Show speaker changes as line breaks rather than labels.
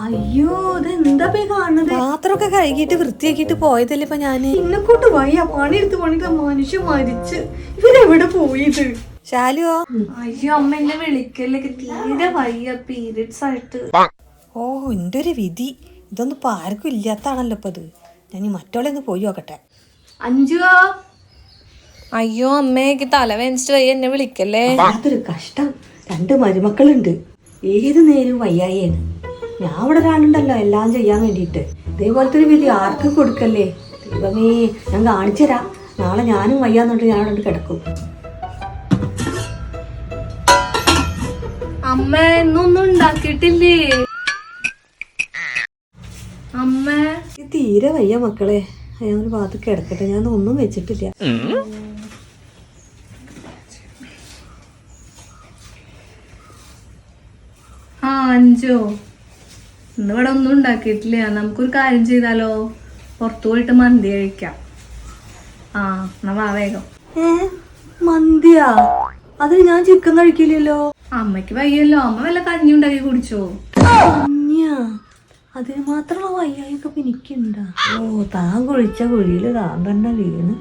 അയ്യോ ഇതെന്താ കാണുന്നത്?
പാത്രമൊക്കെ കഴുകിയിട്ട് വൃത്തിയാക്കിട്ട് പോയതല്ലേ ഇപ്പൊ ഞാന്.
ഇന്നെക്കൂട്ട് വയ്യ, പണിയെടുത്ത് മനുഷ്യൻ മരിച്ച്. ഇവരെവിടെ പോയത്?
ശാലുവോ?
അയ്യോ അമ്മ എന്നെ വിളിക്കല്ലേ, തീരെ വയ്യ പീരിയഡ്സ് ആയിട്ട്.
ഓ എന്റെ ഒരു വിധി, ഇതൊന്നും ഇപ്പൊ ആർക്കും ഇല്ലാത്താണല്ലോ ഇപ്പൊ ഇത്. ഞാൻ മറ്റോളെ ഒന്ന് പോയി നോക്കട്ടെ.
അഞ്ചുവാ.
അയ്യോ അമ്മയ്ക്ക് തലവേനിച്ചിട്ട് വയ്യ, എന്നെ വിളിക്കല്ലേ.
അതൊരു കഷ്ടം. 2 മരുമക്കളുണ്ട്, ഏത് നേരവും വയ്യായാണ്. ഞാൻ ഇവിടെ ഒരാളുണ്ടല്ലോ എല്ലാം ചെയ്യാൻ വേണ്ടിയിട്ട്. ഇതേപോലത്തെ ഒരു വിധി ആർക്കും കൊടുക്കല്ലേ ദൈവമേ. ഞാൻ കാണിച്ചു തരാം. നാളെ ഞാനും വയ്യാന്നിട്ട് ഞാൻ അവിടെ കിടക്കും.
അമ്മ എന്നൊന്നും ഉണ്ടാക്കിയിട്ടില്ലേ അമ്മ?
തീരെ വയ്യ മക്കളെ. ഞാൻ ഒരു ഭാഗത്ത് കിടക്കട്ടെ, ഞാൻ ഒന്നും വെച്ചിട്ടില്ല.
ആ അഞ്ചോ, ഇന്നിവിടെ ഒന്നും ഉണ്ടാക്കിയിട്ടില്ല. നമുക്കൊരു കാര്യം ചെയ്താലോ, പുറത്തു പോയിട്ട് മന്തി കഴിക്കാം. ആ എന്നാ വാ വേഗം.
മന്തിയാ? അതിന് ഞാൻ ചിക്കൻ കഴിക്കില്ലല്ലോ.
അമ്മയ്ക്ക് വയ്യല്ലോ, അമ്മ വല്ല കഞ്ഞി ഉണ്ടാക്കി കുടിച്ചോ?
കഞ്ഞിയാ? അതിന് മാത്രമുള്ള വയ്യായൊക്കെ എനിക്കുണ്ടാ? ഓ, താൻ കുഴിച്ച കുഴിയില് താൻ തന്നെ വീണ്.